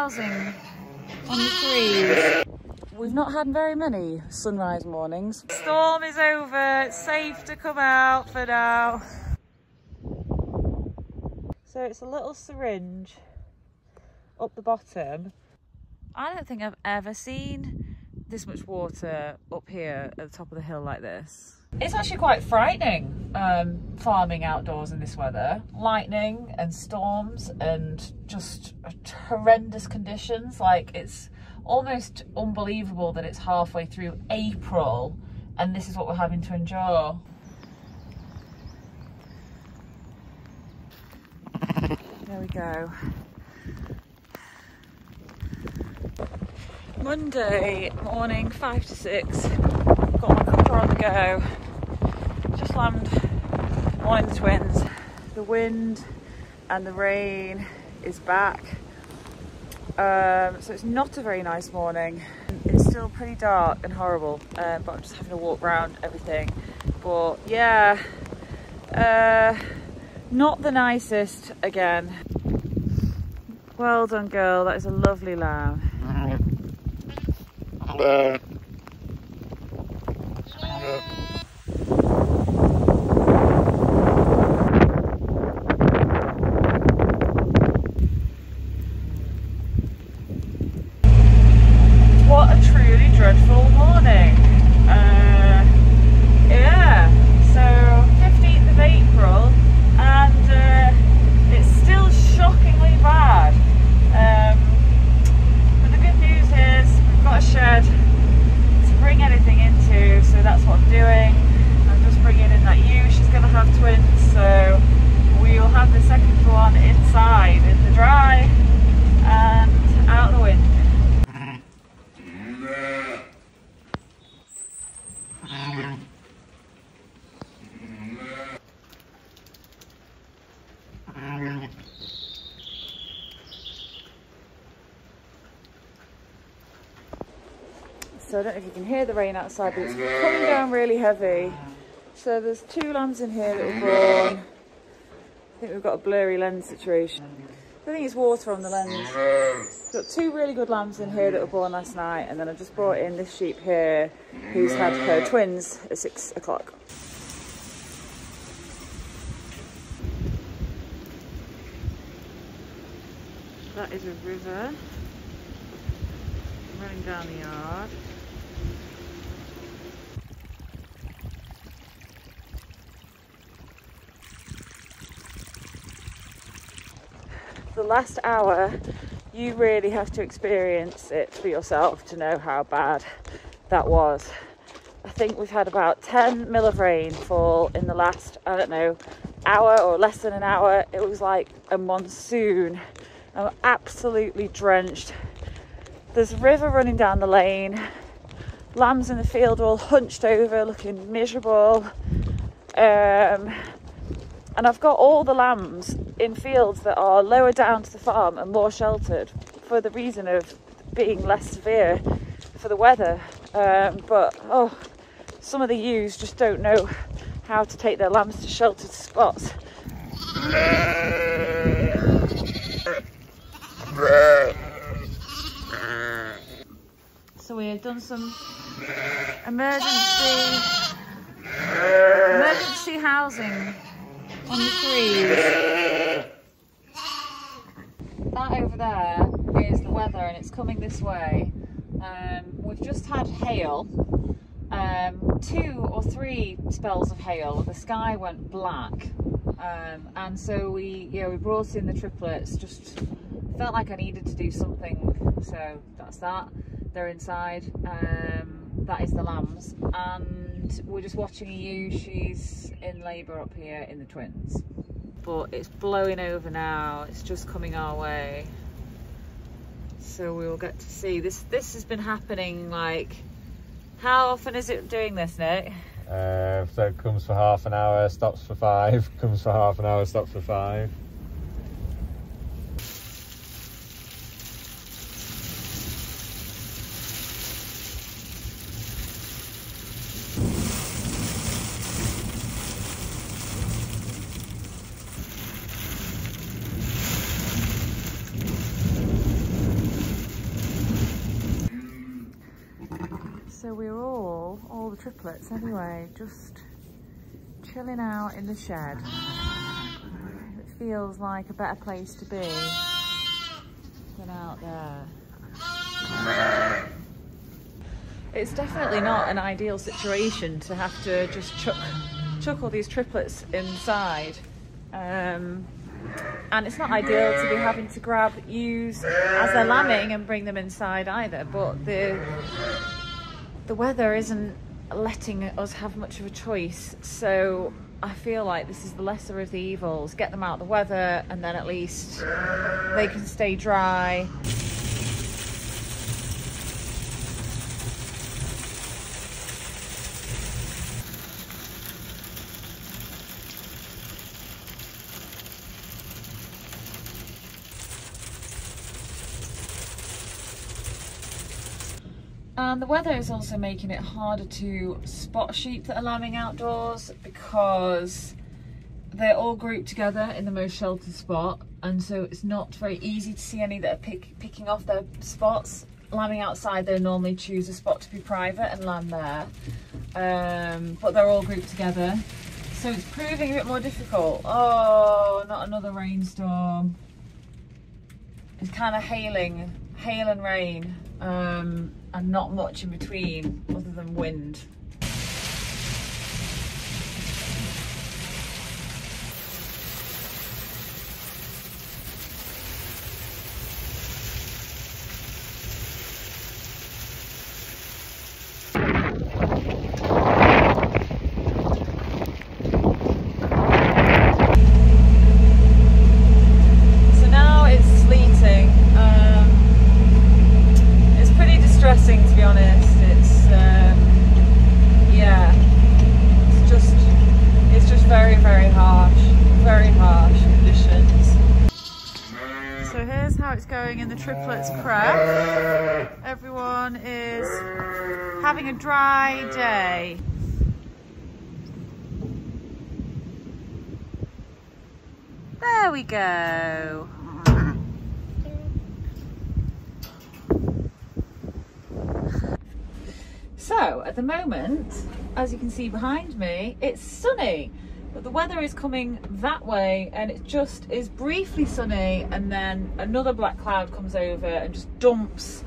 housing on the trees. We've not had very many sunrise mornings. Storm is over, it's safe to come out for now. So it's a little syringe up the bottom. I don't think I've ever seen this much water up here at the top of the hill like this. It's actually quite frightening farming outdoors in this weather. Lightning and storms and just horrendous conditions. Like, it's almost unbelievable that it's halfway through April and this is what we're having to endure. There we go. Monday morning, 5 to 6. Got my cuppa on the go. Just landed one of the twins. The wind and the rain is back. So it's not a very nice morning. It's still pretty dark and horrible, but I'm just having a walk around everything. But yeah, not the nicest again. Well done, girl. That is a lovely lamb. What a truly dreadful morning. Yeah, so 15th of April and it's still shockingly bad. But the good news is we've got a shed to bring anything into, so that's what I'm doing. I'm just bringing in that ewe. She's going to have twins, so we'll have the second one inside in the dry and out the wind. So I don't know if you can hear the rain outside, but it's coming down really heavy. So there's 2 lambs in here that were born. I think we've got a blurry lens situation. I think it's water on the lens. We've got 2 really good lambs in here that were born last night, and then I just brought in this sheep here who's had her twins at 6 o'clock. That is a river running down the yard. The last hour, you really have to experience it for yourself to know how bad that was. I think we've had about 10 mil of rain fall in the last, I don't know, hour or less than an hour. It was like a monsoon. I'm absolutely drenched. There's a river running down the lane. Lambs in the field are all hunched over, looking miserable. And I've got all the lambs in fields that are lower down to the farm and more sheltered for the reason of being less severe for the weather. But oh, some of the ewes just don't know how to take their lambs to sheltered spots. So we have done some emergency housing on the trees. That over there is the weather and it's coming this way. We've just had hail, 2 or 3 spells of hail. The sky went black, and so we brought in the triplets. Just felt like I needed to do something, so that's that. They're inside. That is the lambs, and we're just watching a ewe. She's in labour up here in the twins, but it's blowing over now. It's just coming our way, so we will get to see this. This has been happening, like, how often is it doing this, Nick? So it comes for half an hour, stops for 5, comes for half an hour, stops for 5. So we're all the triplets anyway, just chilling out in the shed. It feels like a better place to be than out there. It's definitely not an ideal situation to have to just chuck all these triplets inside. And it's not ideal to be having to grab ewes as they're lambing and bring them inside either, but the weather isn't letting us have much of a choice, so I feel like this is the lesser of the evils. Get them out of the weather and then at least they can stay dry. And the weather is also making it harder to spot sheep that are lambing outdoors because they're all grouped together in the most sheltered spot, and so it's not very easy to see any that are picking off their spots. Lambing outside, they normally choose a spot to be private and lamb there, but they're all grouped together, so it's proving a bit more difficult. Oh, not another rainstorm. It's kind of hail and rain. And not much in between other than wind. So now it's sleeting. To be honest, it's yeah, it's just very harsh conditions. So here's how it's going in the triplets prep. Everyone is having a dry day. There we go. So at the moment, as you can see behind me, it's sunny, but the weather is coming that way and it just is briefly sunny, and then another black cloud comes over and just dumps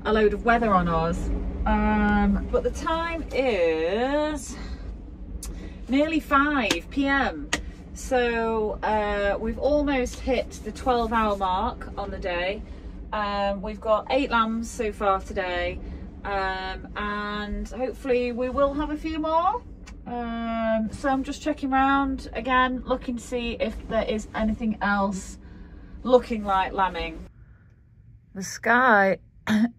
a load of weather on us. But the time is nearly 5 p.m. So we've almost hit the 12-hour mark on the day. We've got 8 lambs so far today. And hopefully we will have a few more. So I'm just checking around again, looking to see if there is anything else looking like lambing. The sky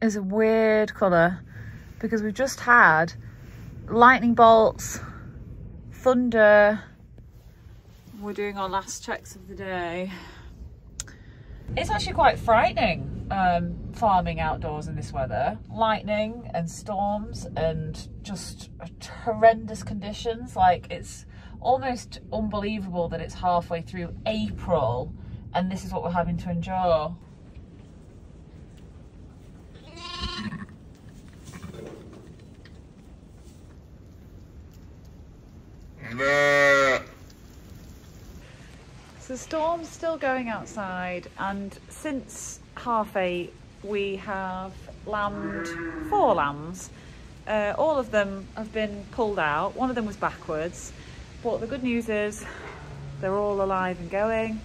is a weird colour because we've just had lightning bolts, thunder. We're doing our last checks of the day. It's actually quite frightening farming outdoors in this weather. Lightning and storms and just horrendous conditions. Like, it's almost unbelievable that it's halfway through April and this is what we're having to endure. So the storm's still going outside, and since 8:30 we have lambed 4 lambs. All of them have been pulled out. One of them was backwards, but the good news is they're all alive and going,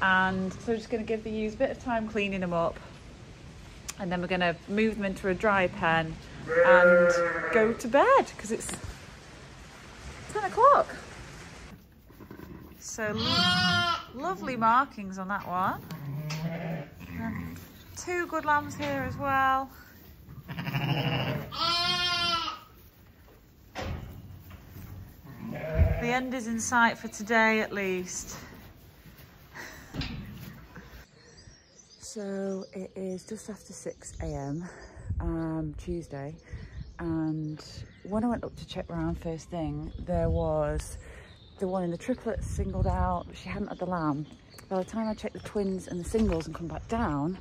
and so we're just going to give the ewes a bit of time cleaning them up, and then we're going to move them into a dry pen and go to bed because it's 10 o'clock. So lovely markings on that one. 2 good lambs here as well. The end is in sight for today at least. So it is just after 6 a.m. Tuesday, and when I went up to check around first thing, there was the one in the triplets singled out. She hadn't had the lamb. By the time I checked the twins and the singles and come back down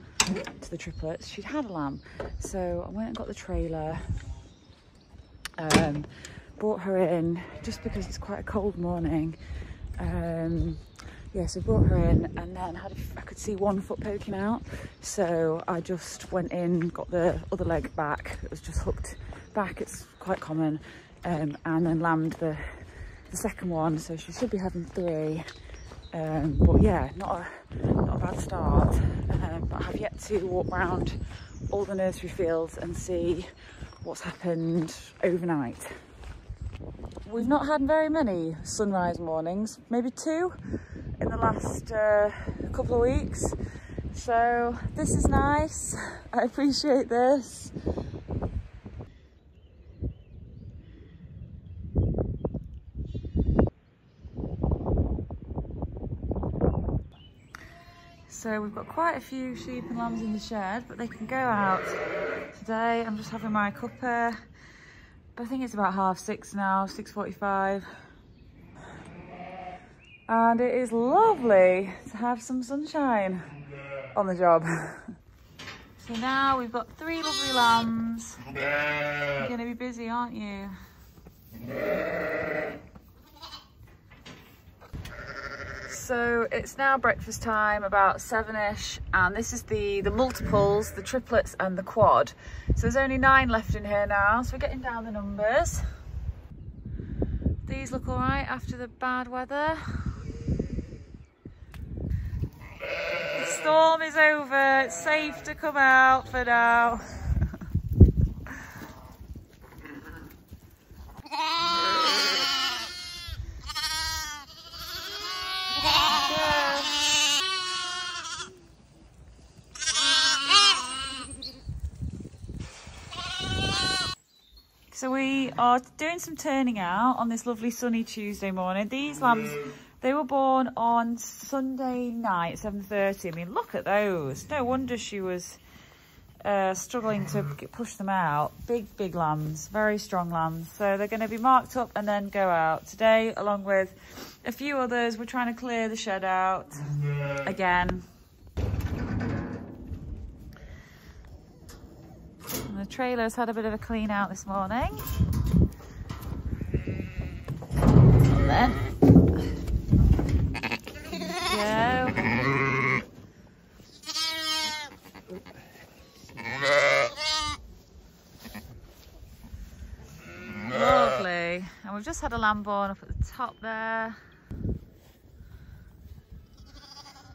to the triplets, she'd had a lamb. So I went and got the trailer, Brought her in just because it's quite a cold morning. Yeah, so brought her in, and then I could see one foot poking out, so I just went in, got the other leg back. It was just hooked back, it's quite common, and then lambed the second one, so she should be having 3. But yeah, not a bad start. But I have yet to walk around all the nursery fields and see what's happened overnight. We've not had very many sunrise mornings, maybe 2 in the last couple of weeks, so this is nice. I appreciate this. So we've got quite a few sheep and lambs in the shed, but they can go out today. I'm just having my cuppa. I think it's about 6:30 now, 6:45. And it is lovely to have some sunshine on the job. So now we've got 3 lovely lambs. You're gonna be busy, aren't you? So it's now breakfast time, about 7ish, and this is the multiples, the triplets and the quad. So there's only 9 left in here now, so we're getting down the numbers. These look all right after the bad weather. The storm is over, it's safe to come out for now. So we are doing some turning out on this lovely sunny Tuesday morning. These lambs, they were born on Sunday night, 7:30. I mean, look at those. No wonder she was struggling to push them out. Big lambs, very strong lambs. So they're going to be marked up and then go out today, along with a few others. We're trying to clear the shed out again. And the trailer's had a bit of a clean out this morning. And then go. Lovely. And we've just had a lamb born up at the top there.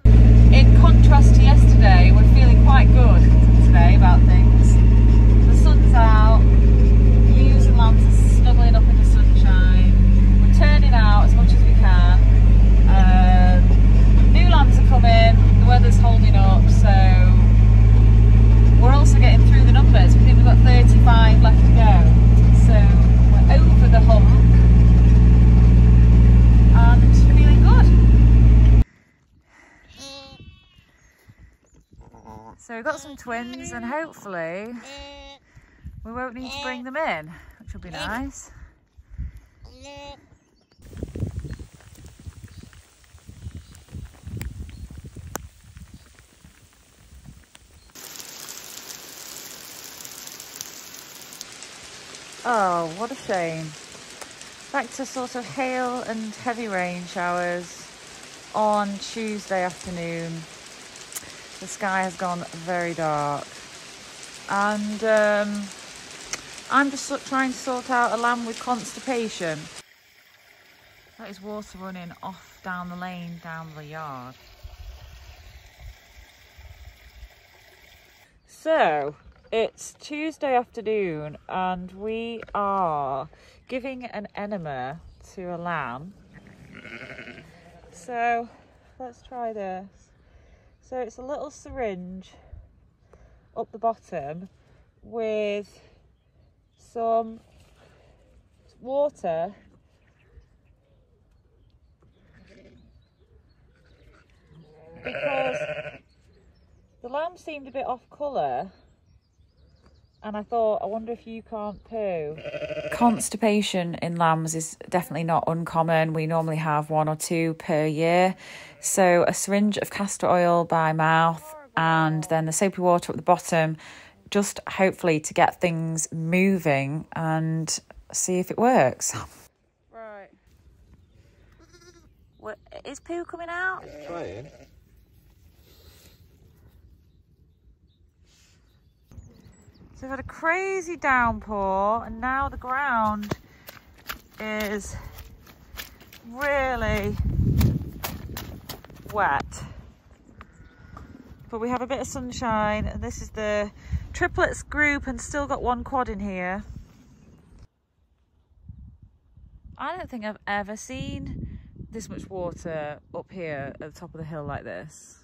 In contrast to yesterday, we're feeling quite good today about things. The sun's out, ewes and lambs are snuggling up in the sunshine. We're turning out as much as we can. New lambs are coming, the weather's holding up, so we're also getting through the numbers. We think we've got 35 left to go. So we're over the hump and feeling good. So we've got some twins, and hopefully we won't need to bring them in, which will be nice. Oh, what a shame. Back to sort of hail and heavy rain showers on Tuesday afternoon. The sky has gone very dark. And I'm just trying to sort out a lamb with constipation. That is water running off down the lane, down the yard. So, it's Tuesday afternoon and we are giving an enema to a lamb. So, let's try this. So it's a little syringe up the bottom with some water because the lamb seemed a bit off colour. And I thought, I wonder if you can't poo. Constipation in lambs is definitely not uncommon. We normally have 1 or 2 per year. So a syringe of castor oil by mouth and then the soapy water at the bottom, just hopefully to get things moving and see if it works. Right. What, is poo coming out? It's trying. So we've had a crazy downpour and now the ground is really wet. But we have a bit of sunshine and this is the triplets group and still got one quad in here. I don't think I've ever seen this much water up here at the top of the hill like this.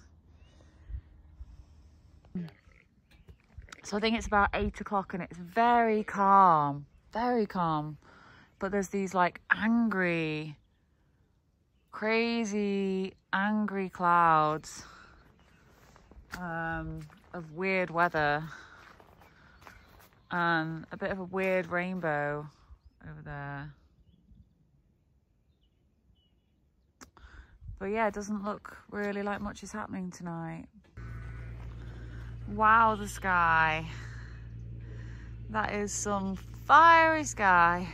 So I think it's about 8 o'clock and it's very calm, but there's these like angry, crazy, angry clouds of weird weather and a bit of a weird rainbow over there. But yeah, it doesn't look really like much is happening tonight. Wow, the sky. That is some fiery sky.